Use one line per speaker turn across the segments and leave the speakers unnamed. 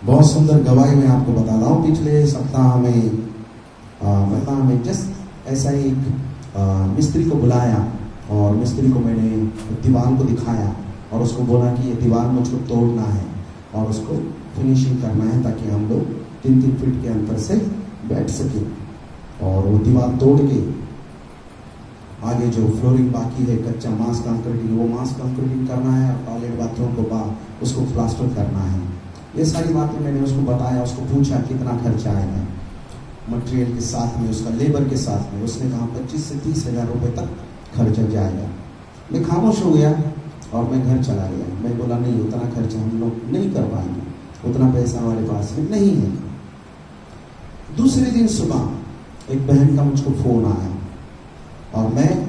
बहुत सुंदर गवाही मैं आपको बता रहा हूँ। पिछले सप्ताह में जस्ट ऐसा ही एक मिस्त्री को बुलाया और मिस्त्री को मैंने दीवार को दिखाया और उसको बोला कि ये दीवार मुझको तोड़ना है और उसको फिनिशिंग करना है ताकि हम लोग 3-3 फीट के अंतर से बैठ सके। और वो दीवार तोड़ के आगे जो फ्लोरिंग बाकी है कच्चा मास कंक्रीटिंग, वो मास कंक्रीटिंग करना है और टॉयलेट बाथरूम को उसको प्लास्टर करना है। ये सारी बातें मैंने उसको बताया, उसको पूछा कितना खर्चा आएगा मटेरियल के साथ में, उसका लेबर के साथ में। उसने कहा 25 से 30 हज़ार रुपये तक खर्चा जाएगा। मैं खामोश हो गया और मैं घर चला गया। मैं बोला नहीं, उतना खर्चा हम लोग नहीं कर पाएंगे, उतना पैसा हमारे पास में नहीं है। दूसरे दिन सुबह एक बहन का मुझको फ़ोन आया और मैं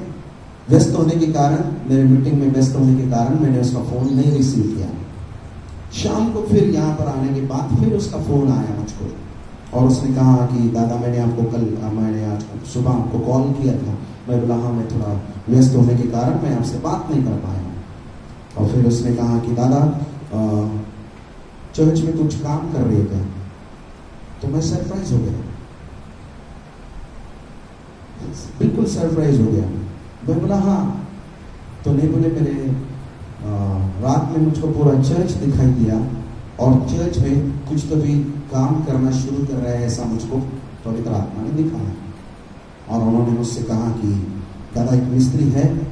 व्यस्त होने के कारण, मेरे मीटिंग में व्यस्त होने के कारण मैंने उसका फ़ोन नहीं रिसीव किया। शाम को फिर यहाँ पर आने के बाद फिर उसका फ़ोन आया मुझको और उसने कहा कि दादा मैंने आज सुबह आपको कॉल किया था। मैं बोला हाँ, मैं थोड़ा व्यस्त होने के कारण मैं आपसे बात नहीं कर पाया। और फिर उसने कहा कि दादा चर्च में कुछ काम कर रहे थे। तो मैं सरप्राइज हो गया, बिल्कुल सरप्राइज हो गया। मैं बोला हाँ। तो नहीं बोले, मेरे रात में मुझको पूरा चर्च दिखाई दिया और चर्च में कुछ तो भी काम करना शुरू कर रहा है, ऐसा मुझको पवित्र आत्मा ने दिखाया। और उन्होंने मुझसे कहा कि दादा एक मिस्त्री है,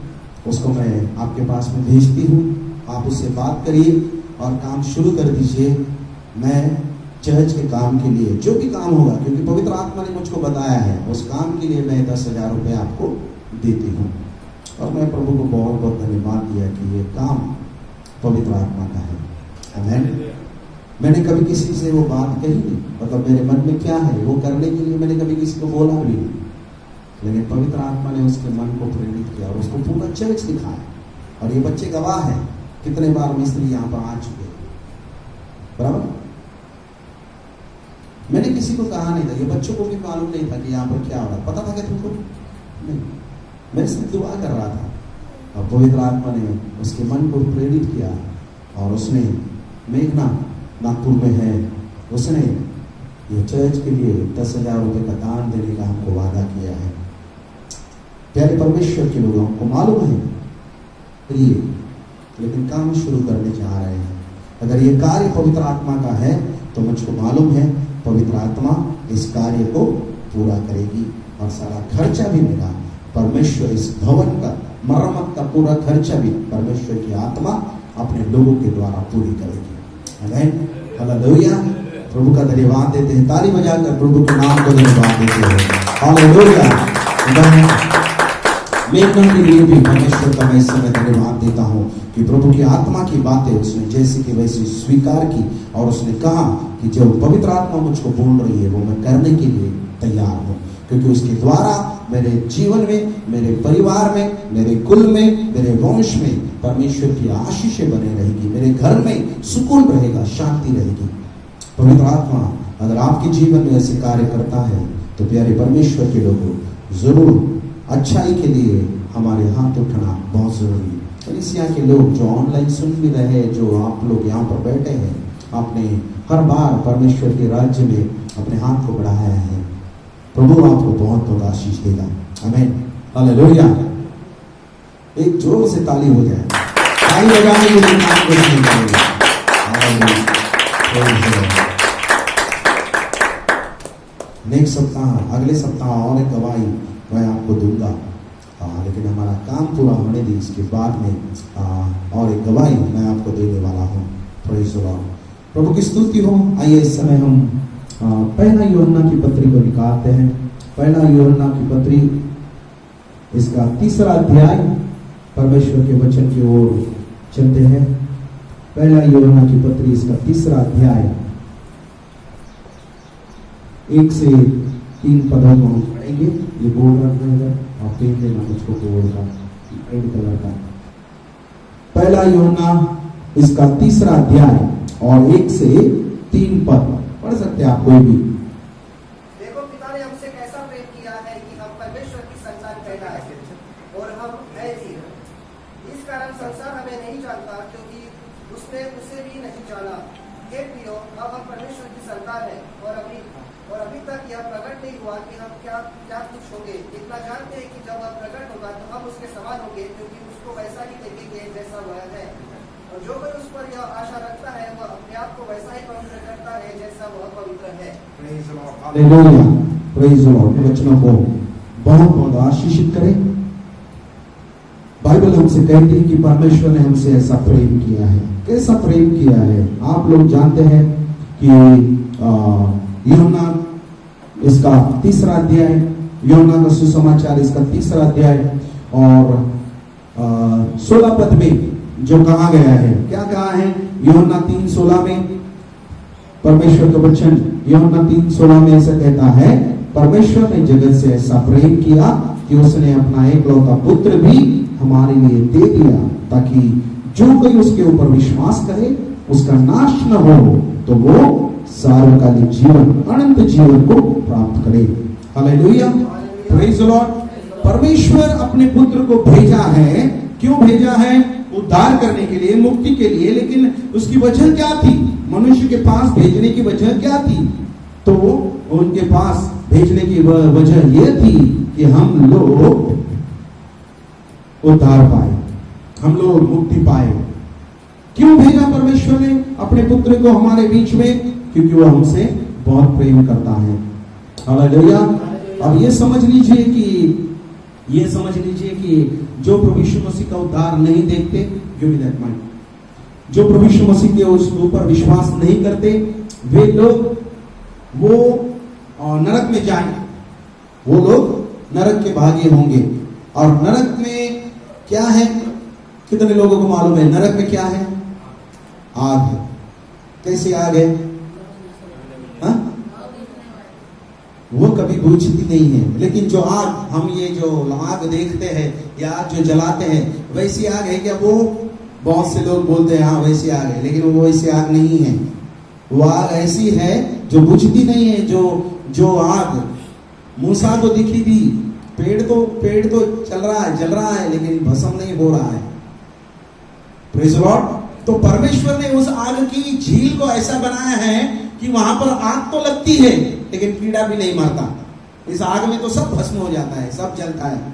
उसको मैं आपके पास में भेजती हूँ, आप उससे बात करिए और काम शुरू कर दीजिए। मैं चर्च के काम के लिए जो भी काम होगा, क्योंकि पवित्र आत्मा ने मुझको बताया है, उस काम के लिए मैं 10,000 रुपये आपको देती हूँ। और मैं प्रभु को बहुत बहुत धन्यवाद दिया कि ये काम पवित्र आत्मा का है। आमीन। मैंने कभी किसी से वो बात कही नहीं, मतलब मेरे मन में क्या है वो करने के लिए मैंने कभी किसी को बोला भी नहीं, लेकिन पवित्र आत्मा ने उसके मन को प्रेरित किया और उसको पूरा चर्च दिखाया। और ये बच्चे गवाह हैं, कितने बार मिस्त्री यहाँ पर आ चुके, बराबर। मैंने किसी को कहा नहीं था, ये बच्चों को भी मालूम नहीं था कि यहाँ पर क्या हो रहा। पता था क्या तुमको? नहीं, मैं सिर्फ दुआ कर रहा था और पवित्र आत्मा ने उसके मन को प्रेरित किया और उसने मेघना नागपुर में है, उसने ये चर्च के लिए 10,000 रुपये का दान देने का हमको वादा किया है। प्यारे परमेश्वर के लोगों को मालूम है प्रिय, लेकिन काम शुरू करने जा रहे हैं। अगर ये कार्य पवित्र आत्मा का है तो मुझको मालूम है पवित्र आत्मा इस कार्य को पूरा करेगी और सारा खर्चा भी मेरा परमेश्वर, इस भवन का मरम्मत का पूरा खर्चा भी परमेश्वर की आत्मा अपने लोगों के द्वारा पूरी करेगी। आमीन, हालेलुया। प्रभु का धन्यवाद देते हैं, ताली बजाकर प्रभु के नाम को धन्यवाद देते हैं। हालेलुया। मेघना के लिए भी परमेश्वर का मैं इस समय धन्यवाद देता हूँ कि प्रभु की आत्मा की बातें उसने जैसी की वैसी स्वीकार की और उसने कहा कि जो पवित्र आत्मा मुझको बोल रही है वो मैं करने के लिए तैयार हूँ, क्योंकि उसके द्वारा मेरे जीवन में, मेरे परिवार में, मेरे कुल में, मेरे वंश में परमेश्वर की आशीषें बने रहेगी, मेरे घर में सुकून रहेगा, शांति रहेगी। पवित्र आत्मा अगर आपके जीवन में ऐसे कार्य करता है तो प्यारे परमेश्वर के लोगों, जरूर अच्छाई के लिए हमारे हाथ उठना बहुत जरूरी है। कलीसिया के लोग जो ऑनलाइन सुन भी रहे हैं, जो आप लोग यहाँ पर बैठे हैं, आपने हर बार परमेश्वर के राज्य में अपने हाथ को बढ़ाया है। प्रभु आपको बहुत बहुत आशीष देगा। आमीन, हालेलुया। एक जोर से ताली हो जाए, ताली बजाने के लिए काम करने चाहिए। नेक्स्ट सप्ताह, अगले सप्ताह और एक गवाही मैं आपको दूंगा, लेकिन हमारा काम पूरा होने दी, इसके बाद में और एक गवाही मैं आपको देने वाला हूँ। प्रेज़ द लॉर्ड, प्रभु की स्तुति हो। आइए इस समय हम पहला यूहन्ना की पत्री को निकालते हैं। पहला यूहन्ना की पत्री, इसका 3रा अध्याय, परमेश्वर के वचन की ओर चलते हैं। पहला यूहन्ना की पत्री, इसका 3रा अध्याय, 1 से 3 पदों को हम पढ़ेंगे। ये बोर्ड रख देगा और पेन देना मुझको बोर्ड का रेड कलर का। पहला यूहन्ना इसका 3रा अध्याय और 1 से 3 पद पढ़ सकते हैं आप कोई भी।
देखो, पिता ने हमसे कैसा प्रेम किया है कि हम परमेश्वर की संतान कहलाए और हम है भी। इस कारण संसार हमें नहीं जानता, क्योंकि उसने उसे भी नहीं जाना। हे प्रियो, अब हम परमेश्वर की संतान है और अभी तक यह प्रकट नहीं हुआ कि हम क्या कुछ होंगे। इतना जानते हैं कि जब वह प्रकट होगा तो हम उसके समान होंगे, क्योंकि उसको वैसा ही देखेंगे जैसा वह है। और जो कोई उस पर यह आशा रखता है वह अपने आप को वैसा ही पवित्र करता है जैसा वह पवित्र है।
Hallelujah, praise the Lord. वचनों को बहुत बहुत आशीषित करें। बाइबल हमसे कहती है कि परमेश्वर ने हमसे ऐसा प्रेम किया है। कैसा प्रेम किया है? आप लोग जानते हैं कि यूहन्ना इसका 3रा अध्याय, यूहन्ना का सुसमाचार इसका 3रा अध्याय और 16 पद में जो कहा गया है, क्या कहा है? यूहन्ना 3:16 में परमेश्वर का वचन यूहन्ना 3:16 में ऐसा कहता है, परमेश्वर ने जगत से ऐसा प्रेम किया कि उसने अपना एकलौता पुत्र भी हमारे लिए दे दिया, ताकि जो कोई उसके ऊपर विश्वास करे उसका नाश न हो, तो वो सार्वकालिक जीवन, अनंत जीवन को प्राप्त करे। Hallelujah, praise the Lord. परमेश्वर अपने पुत्र को भेजा है। क्यों भेजा है? उद्धार करने के लिए, मुक्ति के लिए। लेकिन उसकी वजह क्या थी? मनुष्य के पास भेजने की वजह क्या थी? तो उनके पास भेजने की वजह यह थी कि हम लोग उद्धार पाए, हम लोग मुक्ति पाए। क्यों भेजा परमेश्वर ने अपने पुत्र को हमारे बीच में? क्योंकि वो हमसे बहुत प्रेम करता है। हालेलुया। अब ये समझ लीजिए कि जो प्रभु यीशु मसीह का उद्धार नहीं देखते, जो प्रभु यीशु मसीह के उस ऊपर विश्वास नहीं करते, वे लोग वो नरक में जाएंगे, वो लोग नरक के भागी होंगे। और नरक में क्या है? कितने लोगों को मालूम है नरक में क्या है? आग है। कैसी आग है? वो कभी बुझती नहीं है। लेकिन जो आग, हम ये जो आग देखते हैं या आग जो जलाते हैं, वैसी आग है क्या वो? बहुत से लोग बोलते हैं हाँ वैसी आग है, लेकिन वो वैसी आग नहीं है। वो आग ऐसी है जो बुझती नहीं है। जो आग मूसा को दिखी थी, पेड़ तो चल रहा है, जल रहा है, लेकिन भस्म नहीं हो रहा है। Praise the Lord. तो परमेश्वर ने उस आग की झील को ऐसा बनाया है कि वहां पर आग तो लगती है, लेकिन कीड़ा भी नहीं मरता। इस आग में तो सब भस्म हो जाता है, सब जलता है।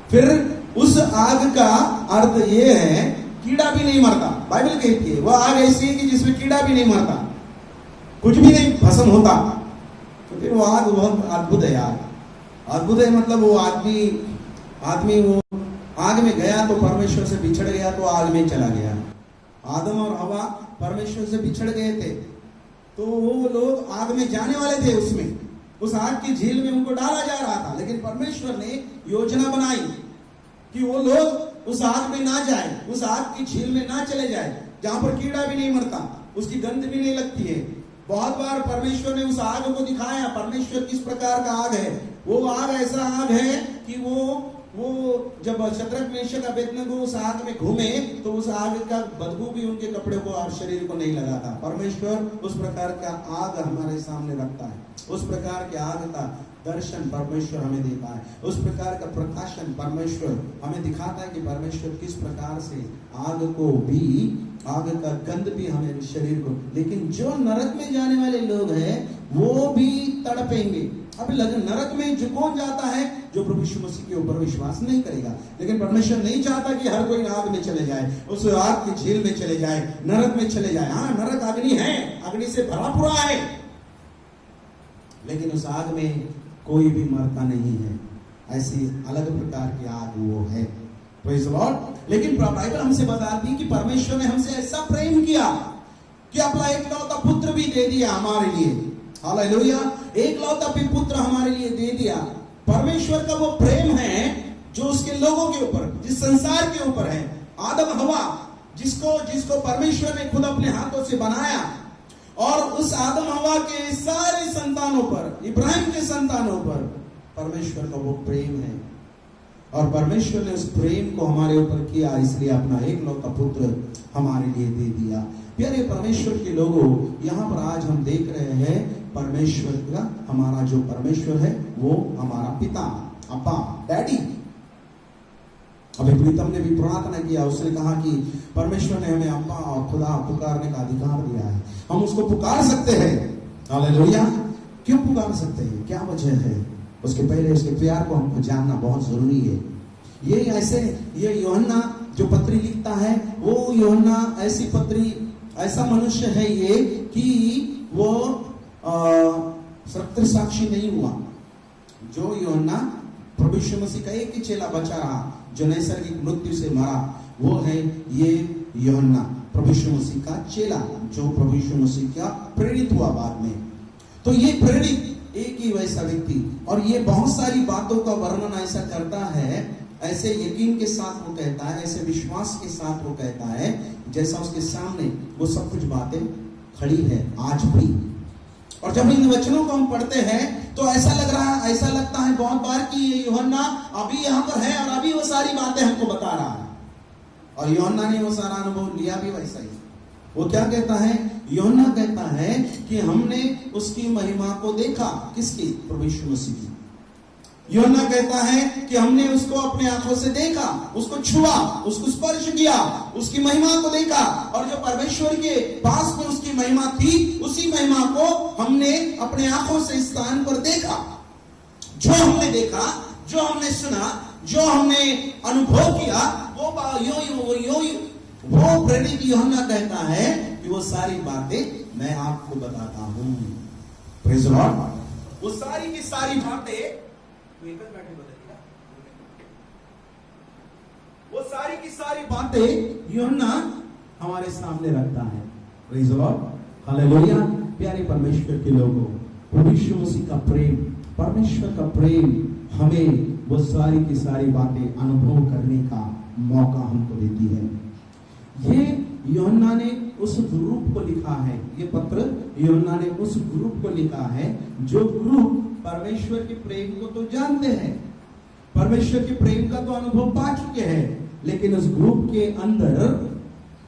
फिर उस आग का अर्थ ये है, कीड़ा भी नहीं मरता। बाइबल कहती है वह आग ऐसी है कि जिसमें कीड़ा भी नहीं मरता, कुछ भी नहीं भस्म होता। तो फिर वो आग बहुत अद्भुत है। यार अद्भुत है, मतलब वो आदमी वो आग में गया तो परमेश्वर से बिछड़ गया, तो आग में चला गया। आदम और हवा परमेश्वर से बिछड़ गए थे, तो वो लोग आग में जाने वाले थे। उसमें उस आग की झील में उनको डाला जा रहा था, लेकिन परमेश्वर ने योजना बनाई कि वो लोग उस आग में ना जाए, उस आग की झील में ना चले जाए, जहां पर कीड़ा भी नहीं मरता, उसकी गंध भी नहीं लगती है। बहुत बार परमेश्वर ने उस आग को दिखाया, परमेश्वर किस प्रकार का आग है। वो आग ऐसा आग है कि वो जब शद्रक मेशक अबेदनगो उस आग में घूमे, तो उस आग का बदबू भी उनके कपड़े को और शरीर को नहीं लगा था। परमेश्वर उस प्रकार का आग हमारे सामने रखता है। उस प्रकार के आग का दर्शन परमेश्वर हमें देता है। उस प्रकार का प्रकाशन परमेश्वर हमें दिखाता है कि परमेश्वर किस प्रकार से आग को भी, आग का गंध भी हमें शरीर को। लेकिन जो नरक में जाने वाले लोग हैं वो भी तड़पेंगे। अब नरक में जो कौन जाता है? जो प्रभु यीशु मसीह के ऊपर विश्वास नहीं करेगा। लेकिन परमेश्वर नहीं चाहता कि हर कोई आग में चले जाए, उस आग की झील में चले जाए, नरक में चले जाए। हाँ, नरक अग्नि है, अग्नि से भरा पूरा है, लेकिन उस आग में कोई भी मरता नहीं है। ऐसी अलग प्रकार की आग वो है। Praise the Lord. लेकिन बाइबल हमसे बताती है कि परमेश्वर ने हमसे ऐसा प्रेम किया कि अपना एकलौता पुत्र भी दे दिया हमारे लिए। हालेलुया। एकलौता पुत्र हमारे लिए दे दिया। परमेश्वर का वो प्रेम है जो उसके लोगों के ऊपर, जिस संसार के ऊपर है। आदम हवा जिसको परमेश्वर ने खुद अपने हाथों से बनाया, और उस आदम हवा के सारे संतानों पर, इब्राहिम के संतानों पर परमेश्वर का वो प्रेम है। और परमेश्वर ने उस प्रेम को हमारे ऊपर किया, इसलिए अपना एकलौता पुत्र हमारे लिए दे दिया। प्यारे परमेश्वर के लोगों, यहाँ पर आज हम देख रहे हैं परमेश्वर का, हमारा जो परमेश्वर है वो हमारा पिता, अब्बा, डैडी। अभी प्रीतम ने भी प्रार्थना किया, उसने कहा कि परमेश्वर ने हमें अब्बा और खुदा पुकारने का अधिकार दिया है, हम उसको पुकार सकते हैं। हालेलुया। क्यों पुकार सकते हैं, क्या वजह है? उसके पहले उसके प्यार को हमको जानना बहुत जरूरी है। ये यूहन्ना जो पत्री लिखता है, वो यूहन्ना ऐसी पत्री, ऐसा मनुष्य है ये कि वो सत्य साक्षी नहीं हुआ। जो यूहन्ना प्रभु यीशु मसीह का एक ही चेला बचा रहा, जो नैसर्गिक मृत्यु से मरा, वो है ये यूहन्ना, प्रभु यीशु मसीह का चेला, जो प्रभु यीशु मसीह का प्रेरित हुआ बाद में। तो ये प्रेरित एक ही वैसा व्यक्ति, और ये बहुत सारी बातों का वर्णन ऐसा करता है, ऐसे यकीन के साथ वो कहता है, ऐसे विश्वास के साथ वो कहता है, जैसा उसके सामने वो सब कुछ बातें खड़ी है आज भी। और जब इन वचनों को हम पढ़ते हैं तो ऐसा लगता है बहुत बार कि ये यूहन्ना अभी यहाँ पर है और अभी वो सारी बातें हमको बता रहा है। और यूहन्ना ने वो सारा अनुभव लिया भी वैसा ही। वो क्या कहता है? यूहन्ना कहता है कि हमने उसकी महिमा को देखा। किसकी? प्रभु यीशु मसीह की। यूहन्ना कहता है कि हमने उसको अपने आंखों से देखा, उसको छुआ, उसको स्पर्श किया, उसकी महिमा को देखा, और जो परमेश्वर के पास में उसकी महिमा थी, उसी महिमा को हमने अपने आंखों से इस स्थान पर देखा। जो हमने देखा, जो हमने सुना, जो हमने अनुभव किया, वो प्रेरित यूहन्ना कहता है कि वो सारी बातें मैं आपको बताता हूं। Praise the Lord. वो सारी की सारी बातें, वो सारी की सारी बातें यूहन्ना हमारे सामने रखता है। Praise the Lord. हालेलुया। प्यारे परमेश्वर के लोगों, प्रभु यीशु मसीह का प्रेम, परमेश्वर का प्रेम हमें वो सारी की सारी बातें अनुभव करने का मौका हमको देती है। ये यूहन्ना ने उस ग्रुप को लिखा है, ये पत्र यूहन्ना ने उस ग्रुप को लिखा है जो ग्रुप परमेश्वर के प्रेम को तो जानते हैं, परमेश्वर के प्रेम का तो अनुभव पा चुके हैं, लेकिन उस ग्रुप के अंदर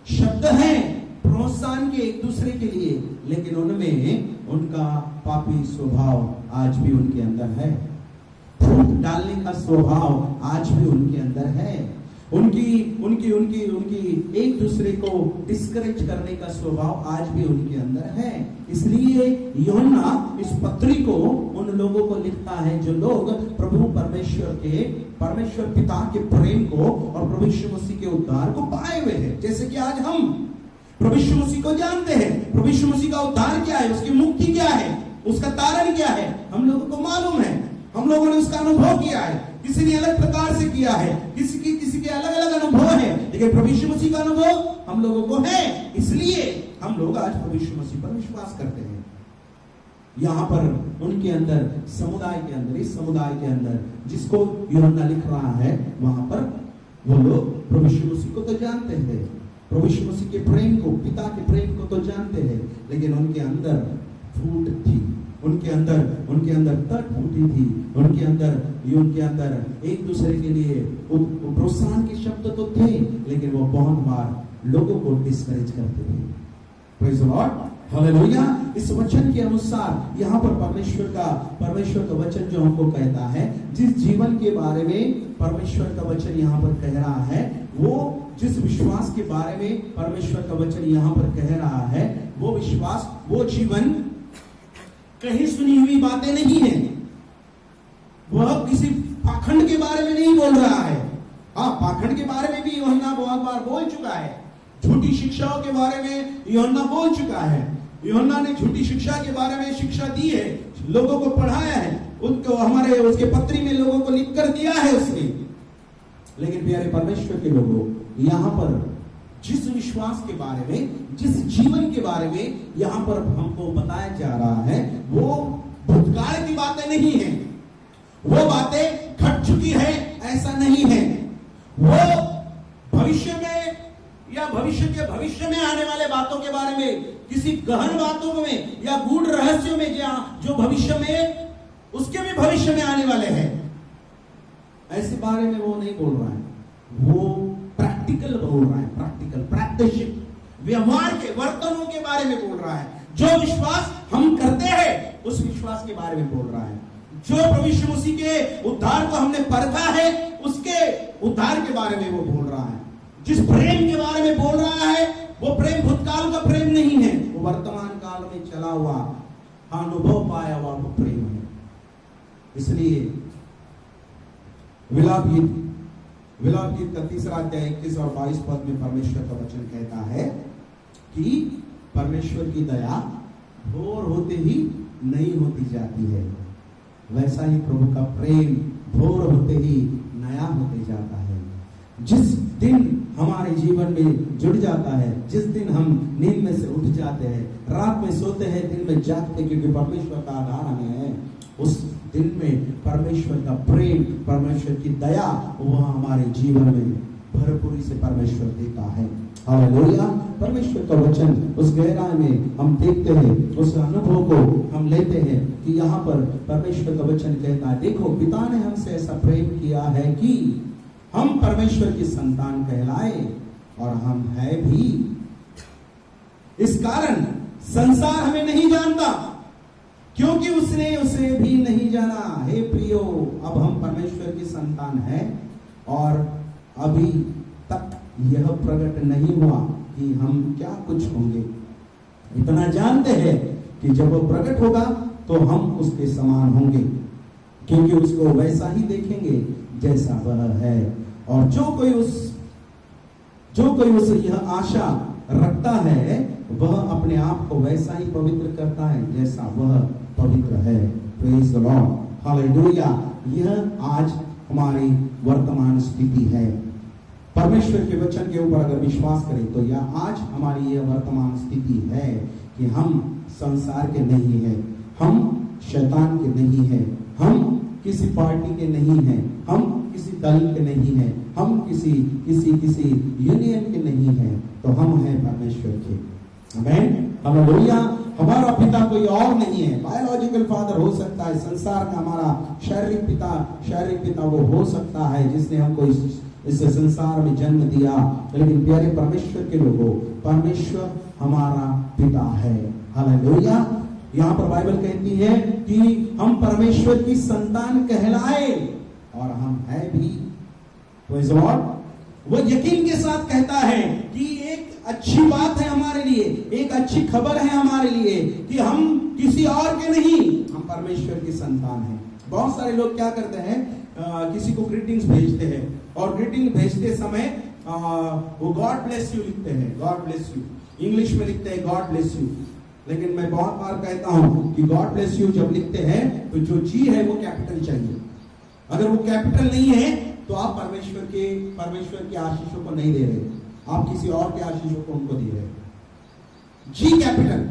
शब्द हैं प्रोत्साहन के एक दूसरे के लिए, लेकिन उनमें उनका पापी स्वभाव आज भी उनके अंदर है। फूट डालने का स्वभाव आज भी उनके अंदर है। उनकी एक दूसरे को डिस्करेज करने का स्वभाव आज भी उनके अंदर है। इसलिए यूहन्ना इस पत्री को उन लोगों को लिखता है जो लोग प्रभु परमेश्वर पिता के प्रेम को और प्रभु यीशु मसीह के उद्धार को पाए हुए हैं। जैसे कि आज हम प्रभु यीशु मसीह को जानते हैं, प्रभु यीशु मसीह का उद्धार क्या है, उसकी मुक्ति क्या है, उसका तारण क्या है, हम लोगों को मालूम है, हम लोगों ने उसका अनुभव किया है। किसी ने अलग प्रकार से किया है, किसी के अलग अलग अनुभव है, लेकिन प्रभु यीशु मसीह का अनुभव हम लोगों को है। इसलिए हम लोग आज प्रभु यीशु मसीह पर विश्वास करते हैं। यहाँ पर उनके अंदर, समुदाय के अंदर, इस समुदाय के अंदर जिसको यूहन्ना लिख रहा है, वहां पर वो लोग प्रभु यीशु मसीह को तो जानते हैं, प्रभु यीशु मसीह के प्रेम को, पिता के प्रेम को तो जानते हैं, लेकिन उनके अंदर फूट थी, उनके अंदर तट फूटी थी, उनके अंदर एक दूसरे के लिए प्रोत्साहन के शब्द तो थे, लेकिन वो बहुत बार लोगों को डिस्करेज करते थे। Praise the Lord. हालेलुया। इस वचन के अनुसार यहाँ पर परमेश्वर का वचन जो हमको कहता है, जिस जीवन के बारे में परमेश्वर का वचन यहाँ पर कह रहा है, वो जिस विश्वास के बारे में परमेश्वर का वचन यहाँ पर कह रहा है, वो विश्वास, वो जीवन कहीं सुनी हुई बातें नहीं है। वह किसी पाखंड के बारे में नहीं बोल रहा है। हाँ, पाखंड के बारे में भी यूहन्ना बहुत बार बोल चुका है। झूठी शिक्षाओं के बारे में यूहन्ना बोल चुका है। यूहन्ना ने झूठी शिक्षा के बारे में शिक्षा दी है, लोगों को पढ़ाया है, उनको उसके पत्री में लोगों को लिख कर दिया है उसने। लेकिन प्यारे परमेश्वर के लोगों, यहाँ पर जिस विश्वास के बारे में, जिस जीवन के बारे में यहाँ पर हमको बताया जा रहा है, वो भूतकाल की बातें नहीं है, वो बातें घट चुकी है ऐसा नहीं है, वो भविष्य में या भविष्य में आने वाले बातों के बारे में, किसी गहन बातों में या गूढ़ रहस्यों में जो भविष्य में, उसके भी भविष्य में आने वाले हैं, ऐसे बारे में वो नहीं बोल रहा है। वो प्रैक्टिकल बोल रहा है, प्रात्यक्षिक व्यवहार के, वर्तनों के बारे में बोल रहा है। जो विश्वास हम करते हैं उस विश्वास के बारे में बोल रहा है। जो प्रभु यीशु मसीह के उद्धार को हमने परखा है, उसके उद्धार के बारे में वो बोल रहा है। जिस प्रेम के बारे में बोल रहा है वो प्रेम भूतकाल का प्रेम नहीं है, वो वर्तमान काल में चला हुआ अनुभव पाया हुआ वो प्रेम है। इसलिए विलाप गीत का 3 अध्याय 21 और 22 पद में परमेश्वर का वचन कहता है कि परमेश्वर की दया भोर होते ही नई होती जाती है, वैसा ही प्रभु का प्रेम भोर होते ही नया होते जाता है। जिस दिन हमारे जीवन में जुड़ जाता है, जिस दिन हम नींद में से उठ जाते हैं, रात में सोते हैं, दिन में जागते, क्योंकि परमेश्वर का आधार हमें है, उस दिन में परमेश्वर का प्रेम, परमेश्वर की दया वह हमारे जीवन में भरपूरी से परमेश्वर देता है। हालेलुया। परमेश्वर का वचन उस गहराई में हम देखते हैं, उस अनुभव को हम लेते हैं कि यहाँ पर परमेश्वर का वचन कहता है, देखो पिता ने हमसे ऐसा प्रेम किया है कि हम परमेश्वर की संतान कहलाए, और हम है भी। इस कारण संसार हमें नहीं जानता, क्योंकि उसने उसे भी नहीं जाना। हे प्रियो, अब हम परमेश्वर की संतान हैं और अभी तक यह प्रकट नहीं हुआ कि हम क्या कुछ होंगे। इतना जानते हैं कि जब वो प्रकट होगा तो हम उसके समान होंगे, क्योंकि उसको वैसा ही देखेंगे जैसा वह है। और जो कोई उस यह आशा रखता है वह अपने आप को वैसा ही पवित्र करता है जैसा वह पवित्र है। Praise the Lord. हालेलुया। यह आज हमारी वर्तमान स्थिति है। परमेश्वर के वचन के ऊपर अगर विश्वास करें तो यह आज हमारी यह वर्तमान स्थिति है कि हम संसार के नहीं हैं, हम शैतान के नहीं हैं, हम किसी पार्टी के नहीं हैं, हम किसी दल के नहीं हैं, हम किसी यूनियन के नहीं हैं, तो हम हैं परमेश्वर के। आमीन। हालेलुया। हमारा पिता कोई और नहीं है। बायोलॉजिकल फादर हो सकता है, संसार का हमारा शारीरिक पिता वो हो सकता है जिसने हमको इस संसार में जन्म दिया, लेकिन प्यारे परमेश्वर के लोगों, परमेश्वर हमारा पिता है। हालेलुया। यहाँ पर बाइबल कहती है कि हम परमेश्वर की संतान कहलाए और हम है भी। Praise the Lord. वो यकीन के साथ कहता है कि एक अच्छी बात है हमारे लिए, एक अच्छी खबर है हमारे लिए कि हम किसी और के नहीं, हम परमेश्वर की संतान हैं। बहुत सारे लोग क्या करते हैं, किसी को ग्रीटिंग्स भेजते हैं और ग्रीटिंग भेजते समय वो गॉड ब्लेस यू लिखते हैं, गॉड ब्लेस यू इंग्लिश में लिखते हैं गॉड ब्लेस यू। लेकिन मैं बहुत बार कहता हूं कि गॉड ब्लेस यू जब लिखते हैं तो जो जी है वो कैपिटल चाहिए। अगर वो कैपिटल नहीं है तो आप परमेश्वर के आशीषों को नहीं दे रहे, आप किसी और के आशीषों को उनको दे रहे। जी कैपिटल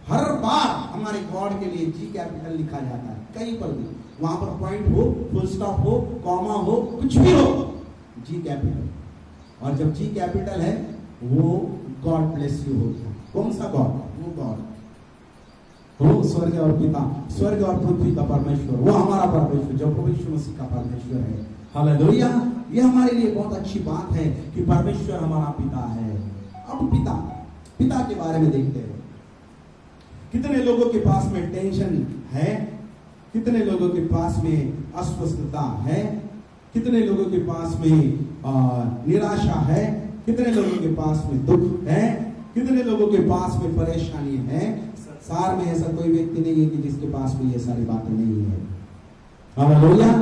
हर बार हमारे गॉड के लिए जी कैपिटल लिखा जाता है, कहीं पर भी, वहां पर पॉइंट हो, फुल स्टॉप हो, कॉमा हो, कुछ भी हो, जी कैपिटल। और जब जी कैपिटल है वो गॉड ब्लेस यू होता है। कौन सा गॉड? वो गॉड, वो स्वर्ग और पिता, स्वर्ग और पृथ्वी का परमेश्वर, वो हमारा परमेश्वर जो प्रभु यीशु मसीह का परमेश्वर है। हालेलुया। ये हमारे लिए बहुत अच्छी बात है कि परमेश्वर हमारा पिता है। अब पिता के बारे में देखते हैं। कितने लोगों के पास में टेंशन है, कितने लोगों के पास में अस्वस्थता है, कितने लोगों के पास में निराशा है, कितने लोगों के पास में दुख है, कितने लोगों के पास में परेशानी है। संसार में ऐसा कोई व्यक्ति नहीं है कि जिसके पास में ये सारी बातें नहीं है। हालेलुया।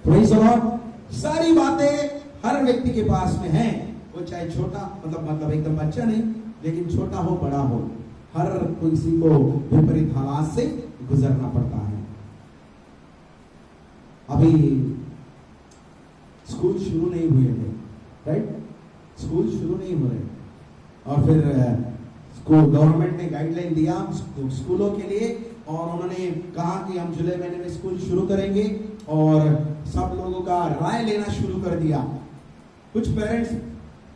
Praise the Lord. सारी बातें हर व्यक्ति के पास में है, वो चाहे छोटा मतलब एकदम बच्चा नहीं, लेकिन छोटा हो बड़ा हो, हर किसी को विपरीत हालात से गुजरना पड़ता है। अभी स्कूल शुरू नहीं हुए थे, राइट? स्कूल शुरू नहीं हो रहे और फिर गवर्नमेंट ने गाइडलाइन दिया स्कूलों के लिए और उन्होंने कहा कि हम जुलाई महीने में स्कूल शुरू करेंगे और सब लोगों का राय लेना शुरू कर दिया। कुछ पेरेंट्स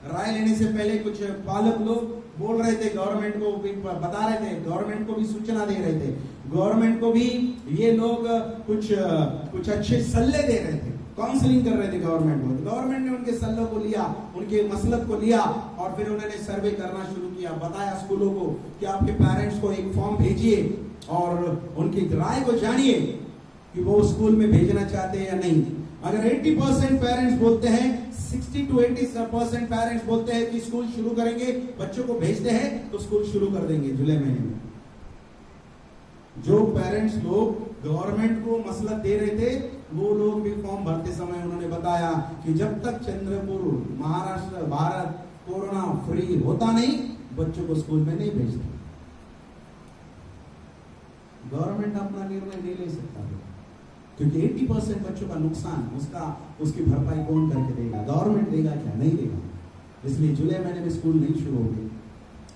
राय लेने से पहले कुछ पालक लोग बोल रहे थे, गवर्नमेंट को भी बता रहे थे, गवर्नमेंट को भी सूचना दे रहे थे, गवर्नमेंट को भी ये लोग कुछ अच्छे सल्ले दे रहे थे, काउंसलिंग कर रहे थे गवर्नमेंट को। गवर्नमेंट ने उनके सल्लों को लिया, उनके मसलक को लिया और फिर उन्होंने सर्वे करना शुरू किया। बताया स्कूलों को कि आपके पेरेंट्स को एक फॉर्म भेजिए और उनकी राय को जानिए कि वो स्कूल में भेजना चाहते हैं या नहीं। अगर 80% पेरेंट्स बोलते हैं, 60 to 80% पेरेंट्स बोलते हैं कि स्कूल शुरू करेंगे, बच्चों को भेजते हैं तो स्कूल शुरू कर देंगे जुलाई महीने में। जो पेरेंट्स लोग गवर्नमेंट को मसलत दे रहे थे, वो लोग भी फॉर्म भरते समय उन्होंने बताया कि जब तक चंद्रपुर, महाराष्ट्र, भारत कोरोना फ्री होता नहीं, बच्चों को स्कूल में नहीं भेजते। गवर्नमेंट अपना निर्णय नहीं ले सकता है, क्योंकि 80% बच्चों का नुकसान उसकी भरपाई कौन करके देगा? गवर्नमेंट देगा क्या? नहीं देगा। इसलिए जुलाई महीने में स्कूल नहीं शुरू होंगे।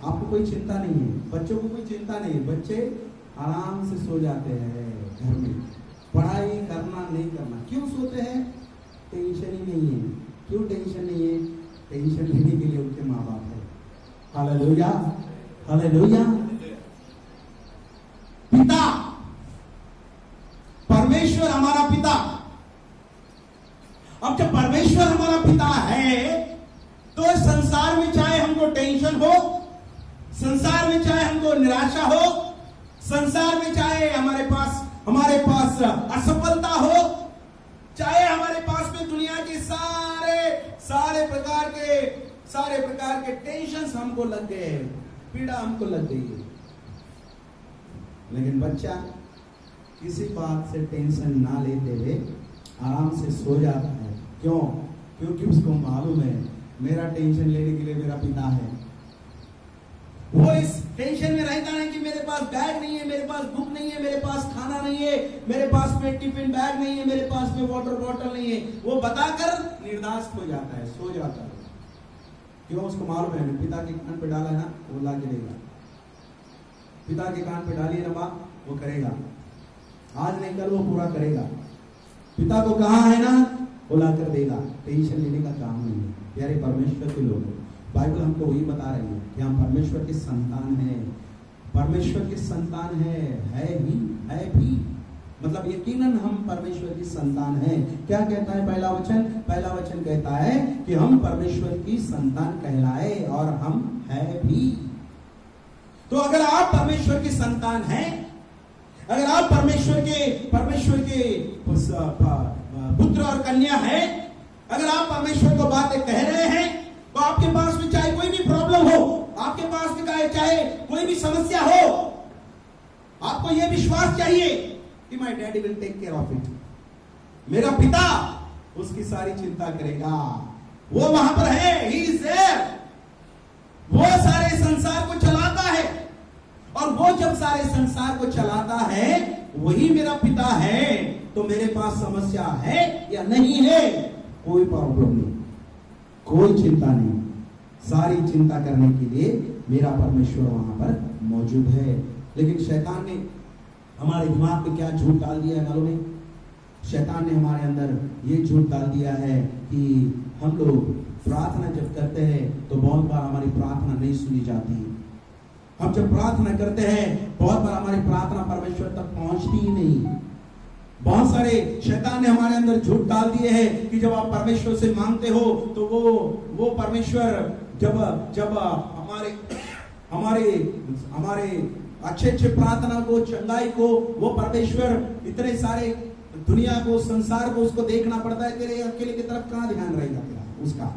आपको कोई चिंता नहीं है, बच्चों को कोई चिंता नहीं है, बच्चे आराम से सो जाते हैं घर में, पढ़ाई करना नहीं करना। क्यों सोते हैं? टेंशन ही नहीं है। क्यों टेंशन नहीं है? टेंशन लेने के लिए उनके माँ बाप है। Hallelujah, hallelujah. पिता, परमेश्वर हमारा पिता। अब जब परमेश्वर हमारा पिता है, तो संसार में चाहे हमको टेंशन हो, संसार में चाहे हमको निराशा हो, संसार में चाहे हमारे पास असफलता हो, चाहे हमारे पास में दुनिया के सारे प्रकार के टेंशन हमको लग गए हैं, पीड़ा हमको लग गई है, लेकिन बच्चा किसी बात से टेंशन ना लेते हुए आराम से सो जाता है। क्यों? क्योंकि उसको मालूम है मेरा टेंशन लेने के लिए मेरा पिता है। वो इस टेंशन में रहता है कि मेरे पास बैग नहीं है, मेरे पास बुक नहीं है, मेरे पास खाना नहीं है, मेरे पास में टिफिन बैग नहीं है, मेरे पास में वाटर बॉटल नहीं है। वो बताकर निर्दास्त हो जाता है, सो जाता है। क्यों? उसको मालूम है पिता के कान पे डाला है ना, वो ला के देगा। पिता के कान पे डालिए ना बाप, वो करेगा। आज नहीं कल वो पूरा करेगा। पिता को कहा है ना, वो ला कर देगा। टेंशन लेने का काम नहीं है। प्यारे परमेश्वर के लोग, बाइबल हमको वही बता रही है कि हम परमेश्वर के संतान हैं। परमेश्वर के संतान है भी, मतलब यकीनन हम परमेश्वर की संतान हैं। क्या कहता है पहला वचन? पहला वचन कहता है कि हम परमेश्वर की संतान कहलाए और हम है भी। तो अगर आप परमेश्वर की संतान हैं, अगर आप परमेश्वर के पुत्र और कन्या हैं, अगर आप परमेश्वर को बातें कह रहे हैं, तो आपके पास में चाहे कोई भी प्रॉब्लम हो, आपके पास में चाहे कोई भी समस्या हो, आपको यह विश्वास चाहिए कि my daddy will take care of it. मेरा पिता उसकी सारी चिंता करेगा। वो वहां पर है, ही इज देयर। वो सारे संसार को चलाता है, और वो जब सारे संसार को चलाता है, वही मेरा पिता है। तो मेरे पास समस्या है या नहीं है, कोई प्रॉब्लम नहीं, कोई चिंता नहीं। सारी चिंता करने के लिए मेरा परमेश्वर वहां पर मौजूद है। लेकिन शैतान ने हमारे दिमाग में क्या झूठ डाल दिया है मालूम है? शैतान ने हमारे अंदर ये झूठ डाल दिया है कि हम लोग प्रार्थना जब करते हैं तो बहुत बार हमारी प्रार्थना नहीं सुनी जाती। हम जब प्रार्थना करते हैं, बहुत बार हमारी प्रार्थना परमेश्वर तक पहुंचती ही नहीं। बहुत सारे शैतान ने हमारे अंदर झूठ डाल दिए हैं कि जब आप परमेश्वर से मांगते हो तो वो परमेश्वर जब हमारे अच्छे प्रार्थना को, चंगाई को, वो परमेश्वर इतने सारे दुनिया को, संसार को उसको देखना पड़ता है। तेरे अकेले की तरफ कहां ध्यान रहेगा तेरा उसका?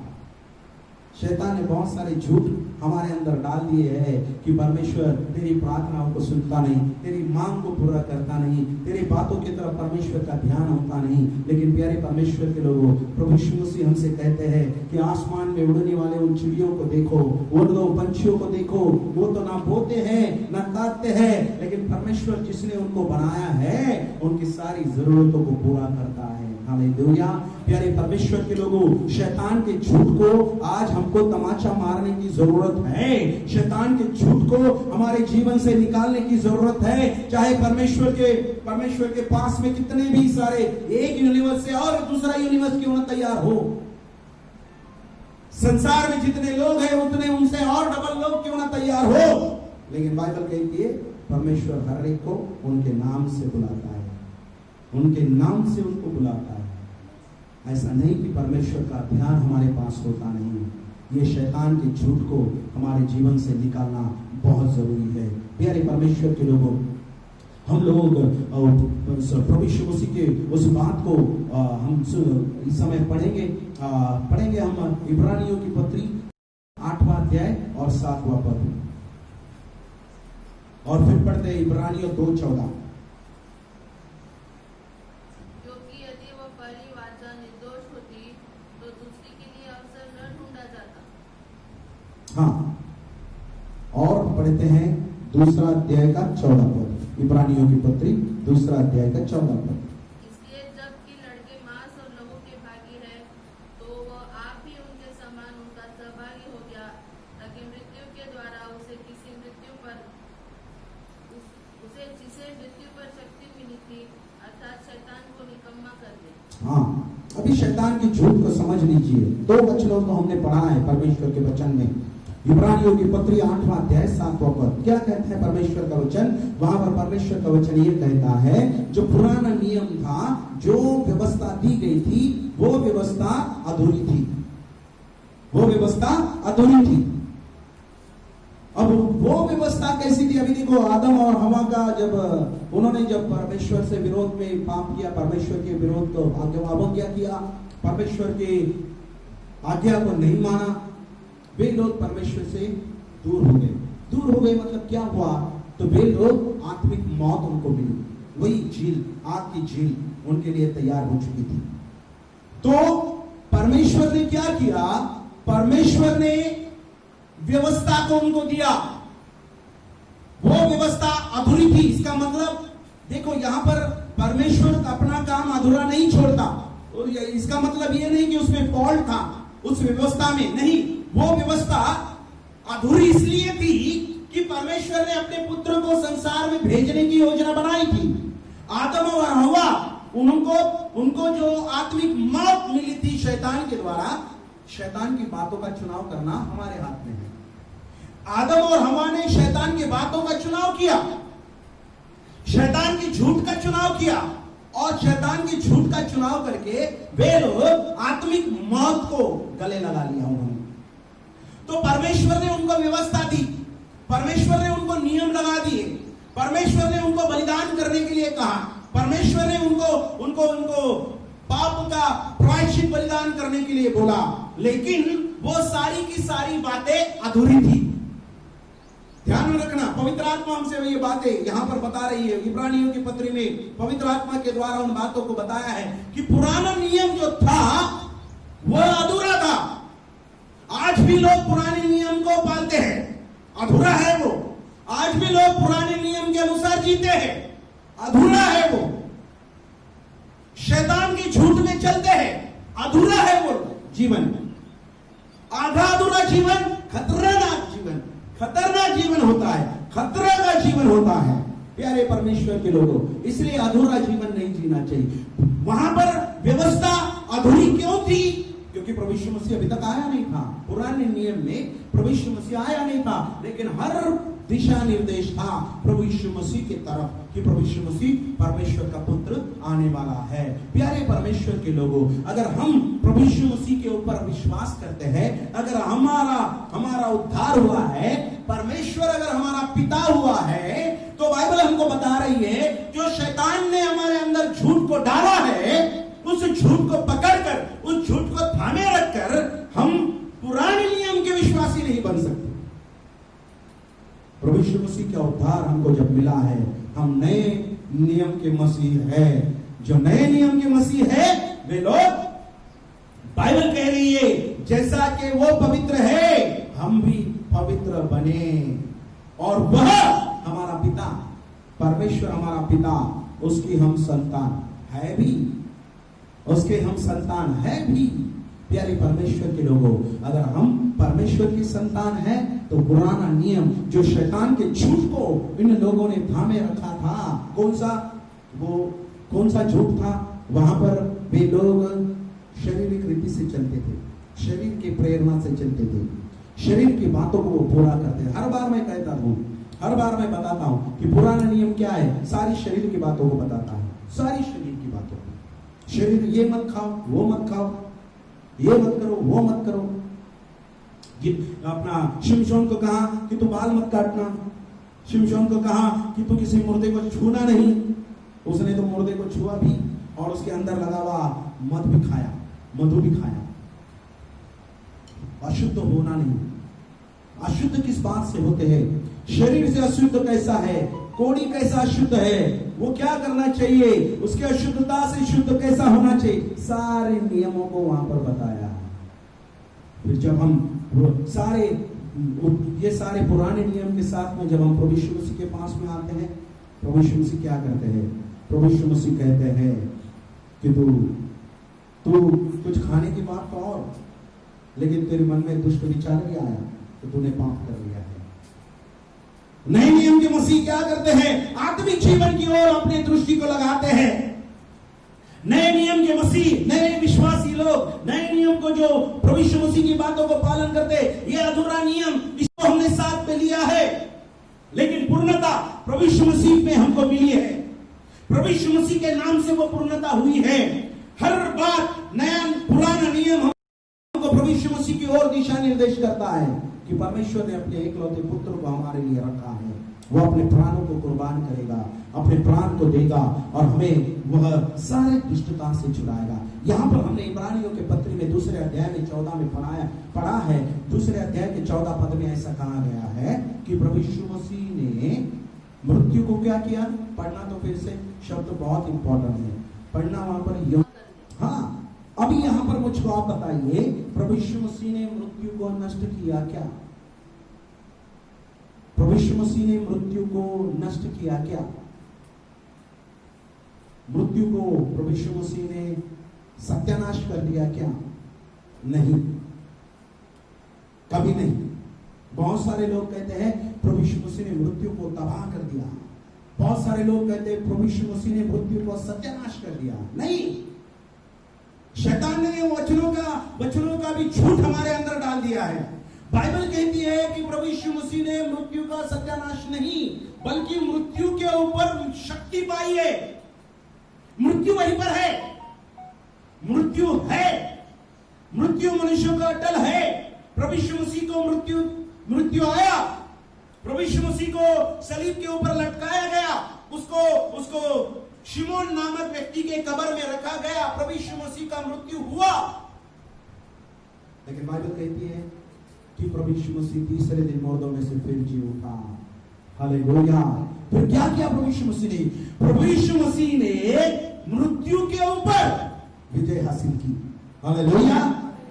शैतान ने बहुत सारे झूठ हमारे अंदर डाल दिए हैं कि परमेश्वर तेरी प्रार्थनाओं को सुनता नहीं, तेरी मांग को पूरा करता नहीं, तेरी बातों की तरफ परमेश्वर का ध्यान होता नहीं। लेकिन प्यारे परमेश्वर के लोगों, प्रभु यीशु मसीह हमसे कहते हैं कि आसमान में उड़ने वाले उन चिड़ियों को देखो, उन दो पंछियों को देखो, वो तो ना बोते हैं ना काटते हैं, लेकिन परमेश्वर जिसने उनको बनाया है उनकी सारी जरूरतों को पूरा करता है। हालेलुया। प्यारे परमेश्वर के लोगों, शैतान के झूठ को आज हमको तमाचा मारने की जरूरत है। शैतान के झूठ को हमारे जीवन से निकालने की जरूरत है। चाहे परमेश्वर के पास में कितने भी सारे, एक यूनिवर्स से और दूसरा यूनिवर्स क्यों ना तैयार हो, संसार में जितने लोग हैं उतने उनसे और डबल लोग क्यों ना तैयार हो, लेकिन बाइबल कहती है परमेश्वर हर एक को उनके नाम से बुलाता है, उनके नाम से उनको बुलाता है। ऐसा नहीं कि परमेश्वर का ध्यान हमारे पास होता नहीं। ये शैतान के झूठ को हमारे जीवन से निकालना बहुत जरूरी है। प्यारे परमेश्वर के लोगों, हम लोग प्रभु यीशु मसीह के उस बात को हम इस समय पढ़ेंगे हम इब्रानियों की पत्री 8वां अध्याय और 7वां पद, और फिर पढ़ते हैं इब्रानियों 2:14।
क्योंकि यदि वह पहली वाचा निर्दोष होती तो दूसरी के लिए अवसर न ढूंढा जाता।
हाँ, और पढ़ते हैं दूसरा अध्याय का 14 पद, इब्रानियों की पत्री दूसरा अध्याय का 14 पद।
इसलिए जबकि लड़के मांस और लहू के भागी है तो वह आप ही उनके समान उनका सहभागी हो गया, ताकि मृत्यु के द्वारा उसे जिसे मृत्यु पर शक्ति मिली थी, अर्थात शैतान को निकम्मा कर दे।
हाँ, अभी शैतान की झूठ को समझ लीजिए। 2 वचनों को हमने पढ़ा है परमेश्वर के वचन में। इब्रानियों की पत्री 8वां अध्याय 7वां पद क्या कहता है परमेश्वर का वचन? वहां पर परमेश्वर का वचन ये कहता है, जो पुराना नियम था, जो व्यवस्था दी गई थी, वो व्यवस्था अधूरी थी। वो व्यवस्था अधूरी थी। अब वो व्यवस्था कैसी थी? अभी देखो, आदम और हवा का जब परमेश्वर से विरोध में पाप किया, परमेश्वर के विरोध को अवज्ञा किया, परमेश्वर के आज्ञा को नहीं माना, वे लोग परमेश्वर से दूर हो गए। मतलब क्या हुआ? तो वे लोग आत्मिक मौत उनको मिली। वही झील, आग की झील उनके लिए तैयार हो चुकी थी। तो परमेश्वर ने क्या किया? परमेश्वर ने व्यवस्था को उनको दिया। वो व्यवस्था अधूरी थी। इसका मतलब देखो, यहां पर परमेश्वर अपना काम अधूरा नहीं छोड़ता। और इसका मतलब ये नहीं कि उसमें फॉल्ट था उस व्यवस्था में, नहीं। वो व्यवस्था अधूरी इसलिए थी कि परमेश्वर ने अपने पुत्र को संसार में भेजने की योजना बनाई थी। आदम और हवा, उनको जो आत्मिक मौत मिली थी शैतान के द्वारा, शैतान की बातों का चुनाव करना हमारे हाथ में है। आदम और हवा ने शैतान की बातों का चुनाव किया, शैतान की झूठ का चुनाव किया, और शैतान की झूठ का चुनाव करके वे लोग आत्मिक मौत को गले लगा लिया उन्होंने। तो परमेश्वर ने उनको व्यवस्था दी, परमेश्वर ने उनको नियम लगा दिए, परमेश्वर ने उनको बलिदान करने के लिए कहा, परमेश्वर ने उनको पाप का प्रायश्चित बलिदान करने के लिए बोला, लेकिन वो सारी की सारी बातें अधूरी थी। ध्यान में रखना, पवित्र आत्मा हमसे ये बातें यहां पर बता रही है। इब्रानियों की पत्री में पवित्र आत्मा के द्वारा उन बातों को बताया है कि पुराना नियम जो था वह अधूरा था। आज भी लोग पुराने नियम को पालते हैं, अधूरा है वो। आज भी लोग पुराने नियम के अनुसार जीते हैं, अधूरा है वो। शैतान की झूठ में चलते हैं, अधूरा है वो जीवन। आधा अधूरा जीवन खतरनाक जीवन होता है, खतरा का जीवन होता है प्यारे परमेश्वर के लोगों। इसलिए अधूरा जीवन नहीं जीना चाहिए। वहां पर व्यवस्था अधूरी क्यों थी? क्योंकि प्रभु यीशु मसीह अभी तक आया नहीं था। पुराने नियम में प्रभु यीशु मसीह आया नहीं था, लेकिन हर दिशा निर्देश था प्रभु यीशु मसीह की तरफ कि प्रभु यीशु मसीह परमेश्वर का पुत्र आने वाला है। प्यारे परमेश्वर के लोगों, अगर हम प्रभु यीशु मसीह के ऊपर विश्वास करते हैं, अगर हमारा उद्धार हुआ है, परमेश्वर अगर हमारा पिता हुआ है, तो बाइबल हमको बता रही है जो शैतान ने हमारे अंदर झूठ को डाला है, उस झूठ को पकड़कर, उस झूठ को थामे रखकर हम पुराने नियम के विश्वासी नहीं बन सकते। प्रभु यीशु मसीह का उद्धार हमको जब मिला है, हम नए नियम के मसीह है। जो नए नियम के मसीह है, वे लोग, बाइबल कह रही है, जैसा कि वो पवित्र है हम भी पवित्र बने। और वह हमारा पिता, परमेश्वर हमारा पिता, उसकी हम संतान है भी, उसके हम संतान है भी। प्यारे परमेश्वर के लोगों, अगर हम परमेश्वर की संतान है, तो पुराना नियम जो शैतान के झूठ को इन लोगों ने थामे रखा था, कौन सा झूठ था? वहां पर वे लोग शारीरिक रीति से चलते थे, शरीर की प्रेरणा से चलते थे, शरीर की बातों को वो पूरा करते। हर बार मैं कहता हूं, हर बार मैं बताता हूं कि पुराना नियम क्या है? सारी शरीर की बातों को बताता है, सारी शरीर की बातों को। शरीर, ये मत खाओ, वो मत खाओ, ये मत करो, वो मत करो। अपना शिमशोन को कहा कि तू बाल मत काटना, शिमशोन को कहा कि तू किसी मुर्दे को छूना नहीं। उसने तो मुर्दे को छुआ भी और उसके अंदर लगा हुआ मधु भी खाया। अशुद्ध होना नहीं। अशुद्ध किस बात से होते हैं? शरीर से अशुद्ध कैसा है, कोड़ी कैसा अशुद्ध है, वो क्या करना चाहिए, उसके अशुद्धता से शुद्ध कैसा होना चाहिए, सारे नियमों को वहां पर बताया है। फिर जब हम ये सारे पुराने नियम के साथ में जब हम प्रभु यीशु मसीह के पास में आते हैं, प्रभु यीशु मसीह क्या करते हैं? प्रभु यीशु मसीह कहते हैं कि तू कुछ खाने की बात तो और, लेकिन तेरे मन में दुष्ट विचार भी आया तो तूने पाप कर लिया है। नए नियम के मसीह क्या करते हैं? आत्मिक जीवन की ओर अपनी दृष्टि को लगाते हैं। नए नियम के मसीह, नए विश्वासी लोग, नए नियम को जो प्रभु यीशु मसीह की बातों को पालन करते, ये अधूरा नियम इसको हमने साथ में लिया है, लेकिन पूर्णता प्रभु यीशु मसीह में हमको मिली है। प्रभु यीशु मसीह के नाम से वो पूर्णता हुई है। हर बात नया पुराना नियम हमको प्रभु यीशु मसीह की ओर दिशा निर्देश करता है कि परमेश्वर ने अपने एकलौते पुत्र को हमारे लिए रखा है। वो अपने प्राणों को कुर्बान करेगा, अपने प्राण को देगा और हमें वह सारे दुष्टता से छुड़ाएगा। यहाँ पर हमने इब्रानियों के पत्र में 2 अध्याय में 14 में पढ़ा है। 2 अध्याय के 14 पद में ऐसा कहा गया है कि प्रभु यीशु मसीह ने मृत्यु को क्या किया? पढ़ना तो फिर से शब्द बहुत इंपॉर्टेंट है, पढ़ना वहां पर। हाँ, अभी यहाँ पर मुझको आप बताइए, प्रभु यीशु मसीह ने मृत्यु को नष्ट किया क्या? प्रभु यीशु मसीह ने मृत्यु को नष्ट किया क्या? मृत्यु को प्रभु यीशु मसीह ने सत्यानाश कर दिया क्या? नहीं, कभी नहीं। बहुत सारे लोग कहते हैं प्रभु यीशु मसीह ने मृत्यु को तबाह कर दिया। बहुत सारे लोग कहते हैं प्रभु यीशु मसीह ने मृत्यु को सत्यानाश कर दिया। नहीं, शैतान ने वचनों का भी झूठ हमारे अंदर डाल दिया है। बाइबल कहती है कि प्रभु यीशु मसीह ने मृत्यु का सत्यानाश नहीं, बल्कि मृत्यु के ऊपर शक्ति पाई है। मृत्यु वहीं पर है, मृत्यु है, मृत्यु मनुष्यों का अटल है। प्रभु यीशु मसीह को मृत्यु आया, प्रभु यीशु मसीह को सलीब के ऊपर लटकाया गया, उसको शिमोन नामक व्यक्ति के कब्र में रखा गया। प्रभु यीशु मसीह का मृत्यु हुआ, लेकिन बाइबल कहती है कि प्रभु यीशु मसीह तीसरे दिन मुर्दों में से फिर जी उठा। हालेलुया। फिर क्या किया प्रभु यीशु मसीह ने? प्रभु यीशु मसीह ने मृत्यु के ऊपर विजय हासिल की। Hallelujah,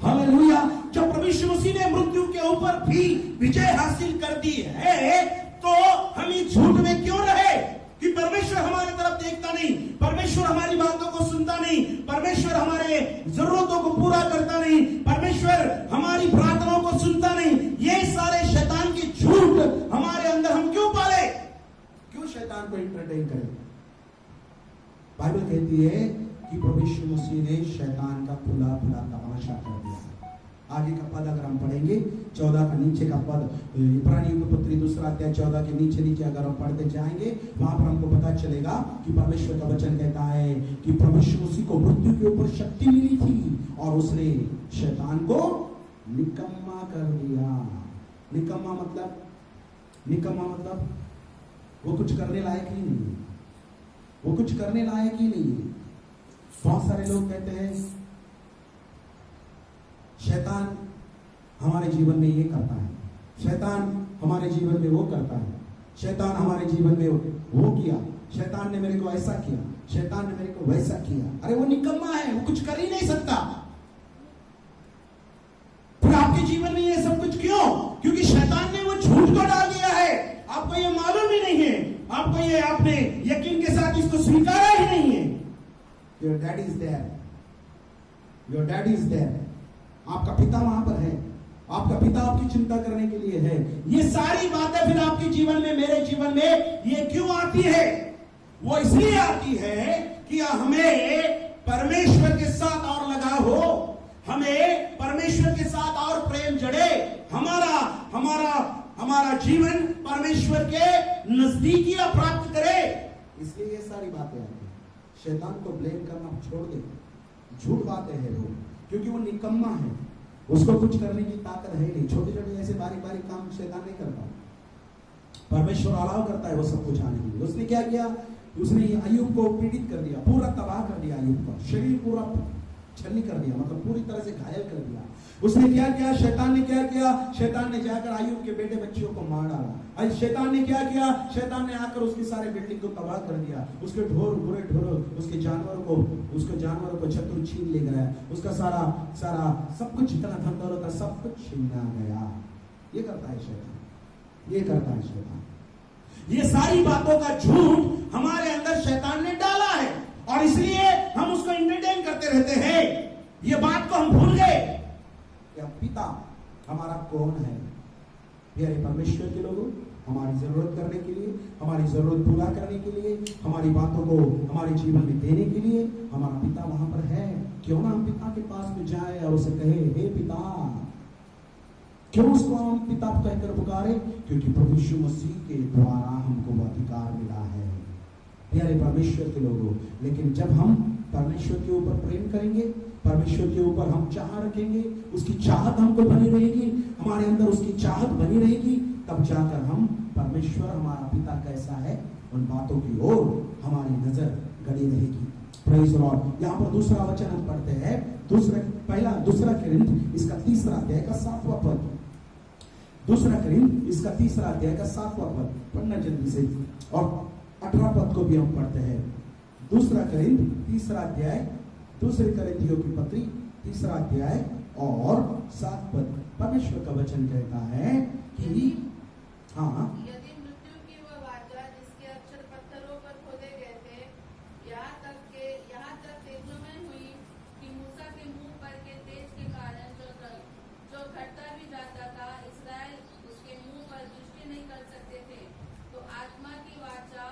hallelujah. जब प्रभु यीशु मसीह ने मृत्यु के ऊपर भी विजय हासिल कर दी है, तो हम इस झूठ में क्यों रहे कि परमेश्वर हमारी तरफ देखता नहीं, परमेश्वर हमारी बातों को सुनता नहीं, परमेश्वर हमारे जरूरतों को पूरा करता नहीं, परमेश्वर हमारी प्रार्थनाओं को सुनता नहीं। ये सारे शैतान के झूठ हमारे अंदर हम क्यों पाले? क्यों शैतान को एंटरटेन करें? बाइबल कहती है कि प्रभु यीशु मसीह ने शैतान का खुला तमाशा कर दिया। आगे का पद अगर हम पढ़ेंगे, 14 का नीचे का पद, इब्रानियों की पत्री 2 अध्याय 14 के नीचे अगर हम पढ़ते जाएंगे, वहां पर हमको पता चलेगा कि परमेश्वर का वचन कहता है कि प्रभु यीशु मसीह को मृत्यु के ऊपर शक्ति मिली थी और उसने शैतान को निकम्मा कर दिया। निकम्मा मतलब वो कुछ करने लायक ही नहीं है, वो कुछ करने लायक ही नहीं है। बहुत सारे लोग कहते हैं शैतान हमारे जीवन में ये करता है, शैतान हमारे जीवन में वो करता है, शैतान हमारे जीवन में वो किया, शैतान ने मेरे को ऐसा किया, शैतान ने मेरे को वैसा किया। अरे वो निकम्मा है, वो कुछ कर ही नहीं सकता। फिर आपके जीवन में ये सब कुछ क्यों? क्योंकि शैतान ने वो झूठ को डाल दिया है। आपको ये मालूम ही नहीं है, आपने यकीन के साथ इसको स्वीकारा ही नहीं है। Your dad is there, your dad is there। आपका पिता वहां पर है, आपका पिता आपकी चिंता करने के लिए है। ये सारी बातें फिर आपके जीवन में, मेरे जीवन में ये क्यों आती है? वो इसलिए आती है कि हमें परमेश्वर के साथ और लगाव हो, हमें परमेश्वर के साथ और प्रेम जड़े, हमारा जीवन परमेश्वर के नजदीकियां प्राप्त करे। इसलिए ये सारी बातें आती हैं। शैतान को ब्लेम करना छोड़ दे, झूठ बातें हैं वो, क्योंकि वो निकम्मा है, उसको कुछ करने की ताकत है नहीं। छोटे छोटे ऐसे बारीक काम शैतान नहीं करता। परमेश्वर अलाउ करता है वो सब कुछ आने के लिए। उसने क्या किया, उसने अय्यूब को पीड़ित कर दिया, पूरा तबाह कर दिया, अय्यूब का शरीर पूरा छलनी कर दिया, मतलब पूरी तरह से घायल कर दिया। उसने क्या किया, शैतान ने क्या किया, शैतान ने जाकर अय्यूब के बेटे बच्चियों को मार डाला। शैतान ने क्या किया, शैतान ने आकर उसकी सारे बिल्डिंग को तबाह कर दिया, उसके बुरे ढोर, उसके जानवरों को शत्रु छीन ले गया, उसका सारा सब कुछ जितना धन दौलत था सब कुछ छीना गया। ये करता है शैतान, ये करता है शैतान। ये सारी बातों का झूठ हमारे अंदर शैतान ने डाला है और इसलिए हम उसको एंटरटेन करते रहते हैं। ये बात को हम भूल गए कि अब पिता हमारा कौन है। प्यारे परमेश्वर के लोगों, हमारी जरूरत करने के लिए, हमारी जरूरत पूरा करने के लिए, हमारी बातों को हमारे जीवन में देने के लिए हमारा पिता वहां पर है। क्यों ना हम पिता के पास में जाए और उसे कहे, हे पिता। क्यों उसको हम पिता कहकर पुकारे? क्योंकि प्रभु यीशु मसीह के द्वारा हमको वो अधिकार मिला है। प्यारे परमेश्वर के लोगों, लेकिन जब हम परमेश्वर के ऊपर प्रेम करेंगे, परमेश्वर के ऊपर हम चाह रखेंगे, उसकी चाहत हमको बनी रहेगी, हमारे अंदर उसकी चाहत बनी रहेगी, तब जाकर हम परमेश्वर हमारा पिता कैसा है उन बातों की ओर हमारी नजर गड़ी रहेगी। Praise the Lord. यहाँ पर दूसरा वचन हम पढ़ते हैं, दूसरा कोरिन्थ इसका 3 अध्याय का 7वां पद। दूसरा कोरिन्थ इसका 3 अध्याय का 7वां पद पढ़ना जल्दी से, और 18 पद को भी हम पढ़ते हैं। दूसरा कोरिन्थ 3 अध्याय, दूसरे कोरिन्थियों की पत्री 3 अध्याय और 7 पद। परमेश्वर का वचन कहता है कि
यदि मृत्यु की वह वाचा जिसके अक्षर पत्थरों पर खोदे गए थे, यहाँ तक तेजोमय हुई कि मूसा के मुंह पर के तेज के कारण जो घटता भी जाता था, इस्राएल उसके मुंह पर दृष्टि नहीं कर सकते थे, तो आत्मा की वाचा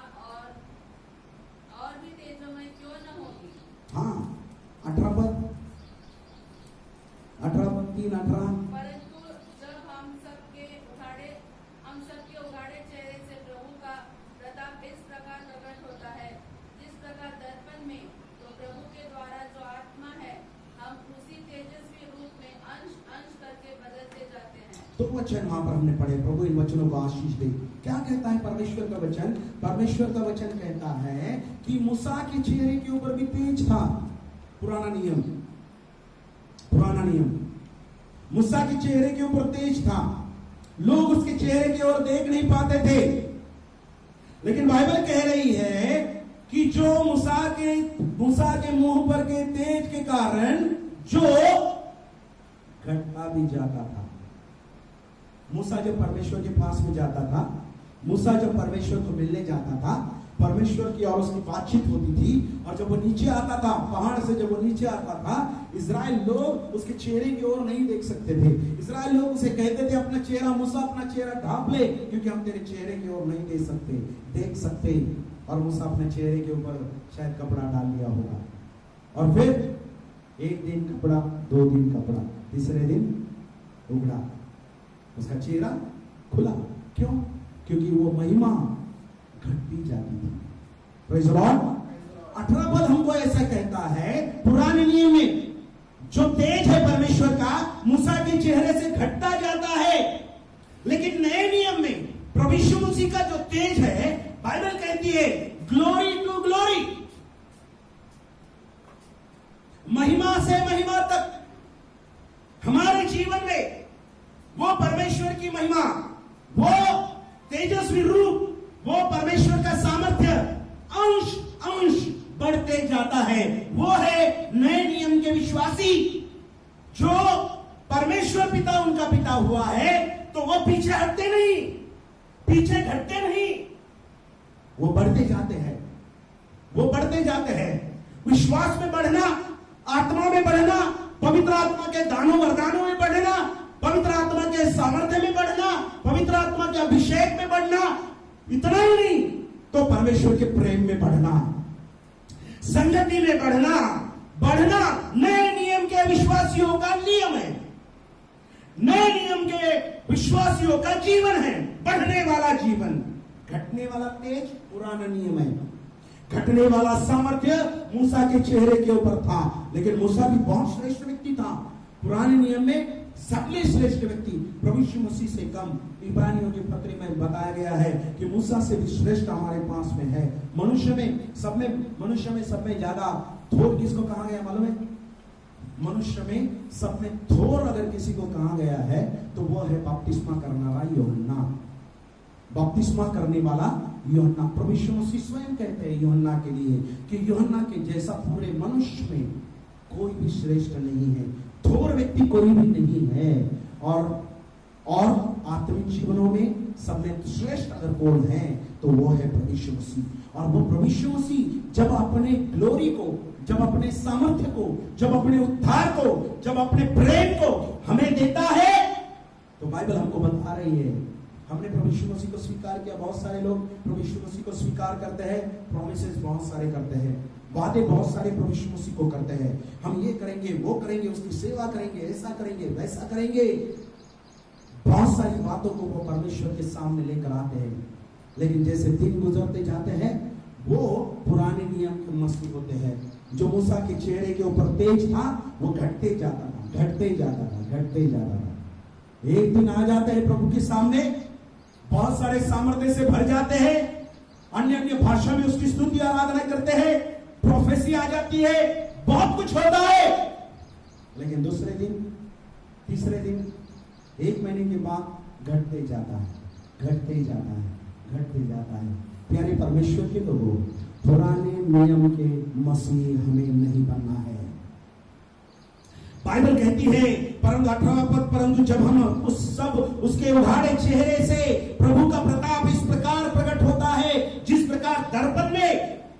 और भी तेजोमय क्यों न होगी।
18 पद 3:18।
परंतु जब हम सबके उघाड़े चेहरे से प्रभु का प्रताप इस प्रकार प्रकट होता है, जिस प्रकार दर्पण में, तो प्रभु के द्वारा जो आत्मा है, हम उसी तेजस्वी रूप में अंश करके बदलते जाते हैं।
तो वचन वहां पर हमने पढ़े, प्रभु इन वचनों को आशीष दे। क्या कहता है परमेश्वर का वचन? परमेश्वर का वचन कहता है कि मूसा के चेहरे के ऊपर भी तेज था। पुराना नियम मूसा के चेहरे के ऊपर तेज था, लोग उसके चेहरे की ओर देख नहीं पाते थे। लेकिन बाइबल कह रही है कि जो मूसा के मुंह पर के तेज के कारण जो घटता भी जाता था। मूसा जब परमेश्वर के पास में जाता था, मूसा जब परमेश्वर को मिलने जाता था, परमेश्वर की और उसकी बातचीत होती थी, और जब वो नीचे आता था, पहाड़ से जब वो नीचे आता था, इजराइल लोग उसके चेहरे की ओर नहीं देख सकते थे। इजराइल लोग उसे कहते थे, अपना चेहरा मूसा अपना चेहरा ढांप ले, क्योंकि हम तेरे चेहरे की ओर नहीं देख सकते। और मूसा अपने चेहरे के ऊपर शायद कपड़ा डाल लिया होगा, और फिर 1 दिन कपड़ा, 2 दिन कपड़ा, तीसरे दिन उगड़ा, उसका चेहरा खुला। क्यों? क्योंकि वो महिमा घटती जाती थी। Praise the Lord. 18 पद हमको ऐसा कहता है, पुराने नियम में जो तेज है परमेश्वर का, मूसा के चेहरे से घटता जाता है, लेकिन नए नियम में प्रभु यीशु मसीह का जो तेज है, बाइबल कहती है ग्लोरी टू ग्लोरी, महिमा से महिमा तक हमारे जीवन में वो परमेश्वर की महिमा, वो तेजस्वी रूप, वो परमेश्वर का सामर्थ्य अंश बढ़ते जाता है। वो है नए नियम के विश्वासी, जो परमेश्वर पिता उनका पिता हुआ है, तो वो पीछे हटते नहीं, पीछे घटते नहीं, वो बढ़ते जाते हैं। विश्वास में बढ़ना, आत्मा में बढ़ना, पवित्र आत्मा के दानों वरदानों में बढ़ना, पवित्र आत्मा के सामर्थ्य में बढ़ना, पवित्र आत्मा के अभिषेक में बढ़ना, इतना ही नहीं तो परमेश्वर के प्रेम में बढ़ना, संगति में बढ़ना नए नियम के विश्वासियों का नियम है, नए नियम के विश्वासियों का जीवन है। बढ़ने वाला जीवन, घटने वाला तेज पुराना नियम है, घटने वाला सामर्थ्य मूसा के चेहरे के ऊपर था। लेकिन मूसा भी बहुत श्रेष्ठ व्यक्ति था। पुराने नियम में
सबसे श्रेष्ठ व्यक्ति प्रभु यीशु मसीह से कम। इब्रानियों के पत्र में बताया गया है कि मूसा से भी श्रेष्ठ हमारे पास में है। मनुष्य में सब में ज्यादा थोर किसको कहा गया मालूम है? मनुष्य में सब में थोर अगर किसी को कहा गया है तो वो है बपतिस्मा करने वाला यूहन्ना। बपतिस्मा करने वाला यूहन्ना। प्रभु यीशु मसीह स्वयं कहते हैं यूहन्ना के लिए कि यूहन्ना के जैसा पूरे मनुष्य में कोई भी श्रेष्ठ नहीं है, थोर व्यक्ति कोई भी नहीं है। और आत्मिक जीवनों में सब में श्रेष्ठ अगर कोई है तो वो है प्रभु यीशु मसीह। और वो प्रभु यीशु मसीह जब अपने ग्लोरी को, जब अपने सामर्थ्य को, जब अपने उद्धार को, जब अपने प्रेम को हमें देता है तो बाइबल हमको बता रही है हमने प्रभु यीशु मसीह को स्वीकार किया। बहुत सारे लोग प्रभु यीशु मसीह को स्वीकार करते हैं, प्रॉमिसेस बहुत सारे करते हैं, वादे बहुत सारे प्रभु यीशु मसीह को करते हैं। हम ये करेंगे, वो करेंगे, उसकी सेवा करेंगे, ऐसा करेंगे, वैसा करेंगे। बहुत सारी बातों को वो परमेश्वर के सामने लेकर आते हैं, लेकिन जैसे दिन गुजरते जाते हैं वो पुराने नियम के मसीह होते हैं। जो मूसा के चेहरे के ऊपर तेज था वो घटते जाता था, घटते जाता था, घटते जाता था। एक दिन आ जाते हैं प्रभु के सामने, बहुत सारे सामर्थ्य से भर जाते हैं, अन्य अन्य भाषा में उसकी स्तुति आराधना करते हैं, प्रोफेसी आ जाती है, बहुत कुछ होता है। लेकिन दूसरे दिन, तीसरे दिन, एक महीने के बाद घटते जाता है, घटते जाता है, घटते जाता है। प्यारे परमेश्वर के लोगों, पुराने नियम के मसीह हमें नहीं बनना है। बाइबल कहती है परंतु 18वां पद, परंतु जब हम उसके उघाड़े चेहरे से प्रभु का प्रताप इस प्रकार प्रकट होता है जिस प्रकार दर्पण में,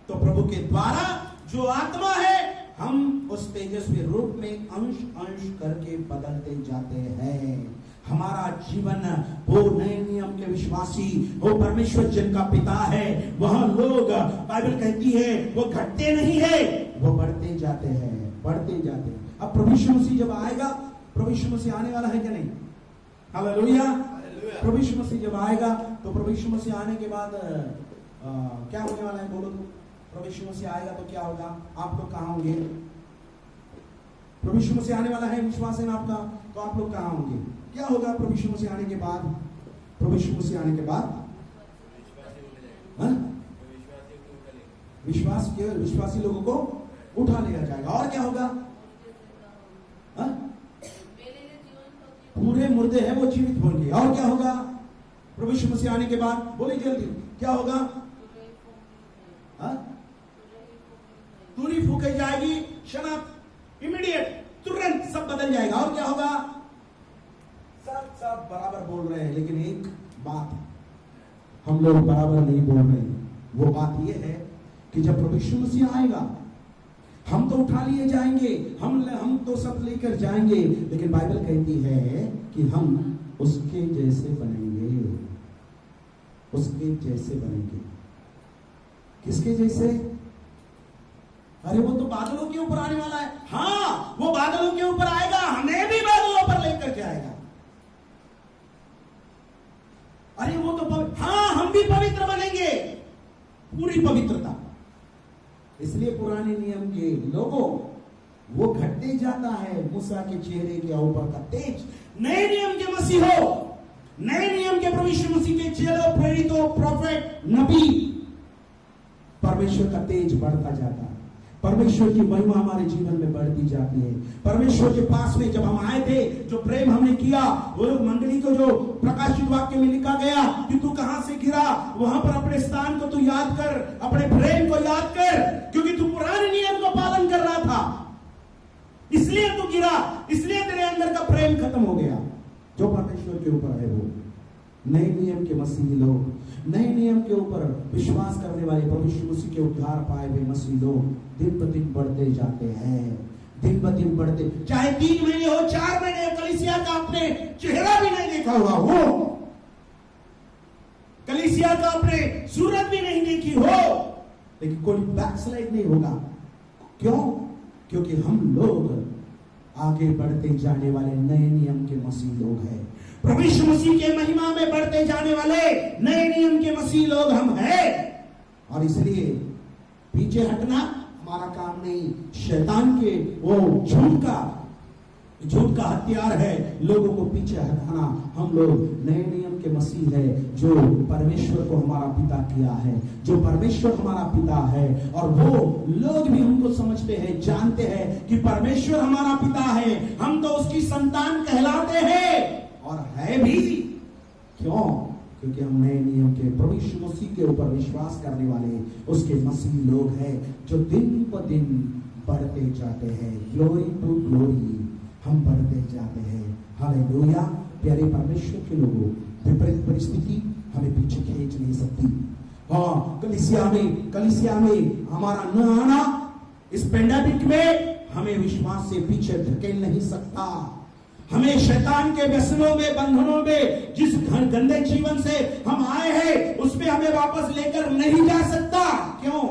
तो प्रभु के द्वारा जो आत्मा है हम उस तेजस्वी रूप में अंश अंश करके बदलते जाते हैं। हमारा जीवन वो नए नियम के विश्वासी, वो परमेश्वर जिनका पिता है, वह लोग बाइबल कहती है वो घटते नहीं है, वो बढ़ते जाते हैं, बढ़ते जाते हैं। अब प्रभु यीशु मसीह जब आएगा, प्रभु यीशु मसीह आने वाला है क्या नहीं? हालेलुया। प्रभु यीशु मसीह जब आएगा तो प्रभु यीशु मसीह आने के बाद क्या होने वाला है बोलो तो? प्रभु यीशु मसीह आएगा तो क्या होगा? आप लोग कहाँ होंगे? प्रभु यीशु मसीह आने वाला है, विश्वास है ना आपका? तो आप लोग कहाँ होंगे? क्या होगा प्रभु यीशु मसीह आने के बाद? प्रभु यीशु मसीह आने के बाद विश्वासी लोगों को उठा लिया जाएगा। और क्या होगा? पूरे मुर्दे हैं वो जीवित होंगे। और क्या होगा प्रभु यीशु मसीह आने के बाद? बोलिए जल्दी, क्या होगा? तुरही फूकी जाएगी, शनाप, इमीडिएट, तुरंत सब बदल जाएगा। और क्या होगा? सब बराबर बोल रहे हैं, लेकिन एक बात हम लोग बराबर नहीं बोल रहे। वो बात ये है कि जब प्रभु यीशु मसीह आएगा हम तो उठा लिए जाएंगे, हम तो सब लेकर जाएंगे, लेकिन बाइबल कहती है कि हम उसके जैसे बनेंगे, उसके जैसे बनेंगे। किसके जैसे? अरे वो तो बादलों के ऊपर आने वाला है। हाँ, वो बादलों के ऊपर आएगा, हमें भी बादलों पर लेकर के आएगा। अरे वो तो हाँ, हम भी पवित्र बनेंगे, पूरी पवित्रता। इसलिए पुराने नियम के लोगों वो घटते जाता है मूसा के चेहरे के ऊपर का तेज। नए नियम के मसीह हो, नए नियम के प्रभु यीशु मसीह के चेलों, प्रेरितों, प्रोफेट, नबी, परमेश्वर का तेज बढ़ता जाता है, परमेश्वर की महिमा हमारे जीवन में बढ़ती जाती है। परमेश्वर के पास में जब हम आए थे, जो प्रेम हमने किया, वो लोग मंडली को जो प्रकाशित वाक्य में लिखा गया कि तू कहां से गिरा, वहां पर अपने स्थान को तू याद कर, अपने प्रेम को याद कर, क्योंकि तू पुराने नियम को पालन कर रहा था, इसलिए तू गिरा, इसलिए तेरे अंदर का प्रेम खत्म हो गया। जो परमेश्वर के ऊपर है वो नए नियम के मसीही लोग, नए नियम के ऊपर विश्वास करने वाले, प्रभु यीशु मसीह के उद्धार पाए हुए मसीही लोग दिन ब दिन बढ़ते जाते हैं, दिन ब दिन बढ़ते। चाहे 3 महीने हो, 4 महीने हो, कलीसिया का आपने चेहरा भी नहीं देखा होगा हो, कलीसिया का आपने सूरत भी नहीं देखी हो, लेकिन कोई बैकस्लाइड नहीं होगा। क्यों? क्योंकि हम लोग आगे बढ़ते जाने वाले नए नियम के मसीह लोग हैं। प्रभु यीशु मसीह के महिमा में बढ़ते जाने वाले नए नियम के मसीह लोग हम हैं। और इसलिए पीछे हटना हमारा काम नहीं। शैतान के वो झूठ का झूठ का हथियार है लोगों को पीछे हटाना। हम लोग नए नियम के मसीह है, जो परमेश्वर को हमारा पिता किया है, जो परमेश्वर हमारा पिता है, और वो लोग भी हमको समझते हैं, जानते हैं कि परमेश्वर हमारा पिता है, हम तो उसकी संतान कहलाते हैं और है भी। क्यों? क्योंकि हम नए नियम के प्रभु यीशु मसीह के ऊपर विश्वास करने वाले उसके मसीह लोग हैं, जो दिन ब दिन बढ़ते जाते हैं। ग्लोरी टू ग्लोरी हम बढ़ते जाते हैं। हालेलुया। प्यारे परमेश्वर के लोगों, विपरीत परिस्थिति हमें पीछे खींच नहीं सकती। हाँ, कलीसिया में हमारा न आना इस पेंडेमिक में हमें विश्वास से पीछे धकेल नहीं सकता। हमें शैतान के व्यसनों में, बंधनों में, जिस गंदे जीवन से हम आए हैं उसमें हमें वापस लेकर नहीं जा सकता। क्यों?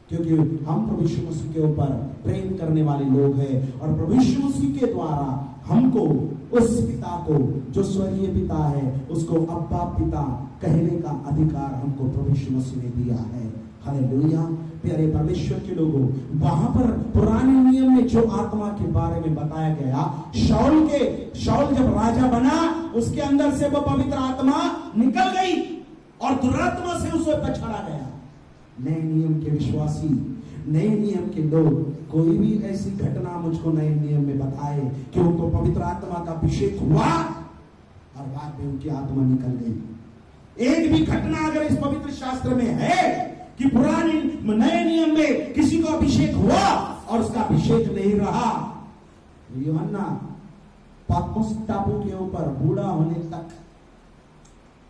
क्योंकि हम प्रभु यीशु मसीह के ऊपर प्रेम करने वाले लोग हैं, और प्रभु यीशु मसीह के द्वारा हमको उस पिता को, जो स्वर्गीय पिता है, उसको अब्बा पिता कहने का अधिकार हमको प्रभु यीशु मसीह ने दिया है। हालेलुया। प्यारे परमेश्वर के लोगों, वहां पर पुराने नियम में जो आत्मा के बारे में बताया गया, शाऊल जब राजा बना, उसके अंदर से वो पवित्र आत्मा निकल गई और दुरात्मा से उसे पछाड़ा गया। नए नियम के विश्वासी, नए नियम के लोग, कोई भी ऐसी घटना मुझको नए नियम में बताए कि उनको पवित्र आत्मा का अभिषेक हुआ और बाद में उनकी आत्मा निकल गई। एक भी घटना अगर इस पवित्र शास्त्र में है कि पुराने नए नियम में किसी को अभिषेक हुआ और उसका अभिषेक नहीं रहा, यूहन्ना पात्मोस टापू के ऊपर बूढ़ा होने तक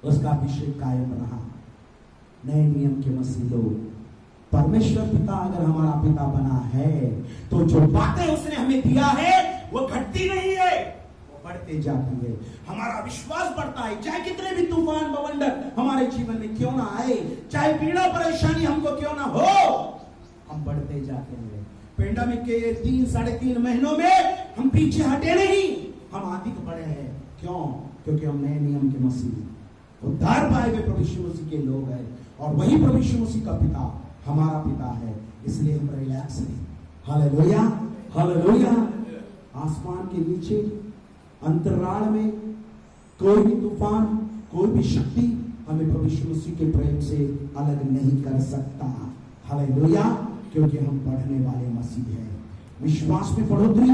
उसका अभिषेक कायम रहा। नए नियम के मसीह लोग, परमेश्वर पिता अगर हमारा पिता बना है तो जो बातें उसने हमें दिया है वो घटती नहीं है, वो बढ़ते जाती है। हमारा विश्वास बढ़ता है, चाहे कितने भी तूफान बवंडर हमारे जीवन में क्यों ना आए, चाहे पीड़ा परेशानी हमको क्यों ना हो, हम बढ़ते जाते हैं। पेंडेमिक के 3-3.5 महीनों में हम पीछे हटे नहीं, हम अधिक बढ़े हैं। क्यों? क्योंकि हम नए नियम के मसीह, उद्धार पाए हुए प्रभु यीशु मसीह के लोग हैं, और वही प्रभु यीशु मसीह का पिता हमारा पिता है, इसलिए हम रिलैक्स हैं। Hallelujah, hallelujah. आसमान के नीचे अंतराल में कोई भी तूफान, कोई भी शक्ति हमें प्रभु यीशु मसीह के प्रेम से अलग नहीं कर सकता। हालेलुया। क्योंकि हम बढ़ने वाले मसीह हैं। विश्वास में बढ़ोतरी,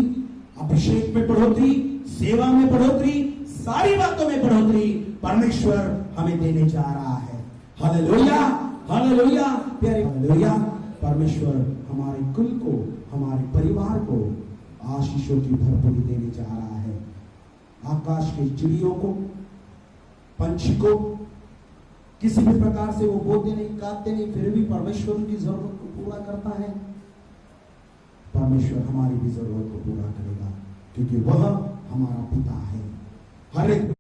अभिषेक में बढ़ोतरी, सेवा में बढ़ोतरी, सारी बातों में बढ़ोतरी परमेश्वर हमें देने जा रहा है। Hallelujah, hallelujah. प्यारे हालेलुया। परमेश्वर हमारे कुल को, हमारे परिवार को आशीषों की भरपूरी देने जा रहा है। आकाश के चिड़ियों को, पंछी को किसी भी प्रकार से वो बोलते नहीं, काटते नहीं, फिर भी परमेश्वर की जरूरत को पूरा करता है। परमेश्वर हमारी भी जरूरत को पूरा करेगा, क्योंकि वह हमारा पिता है। हर एक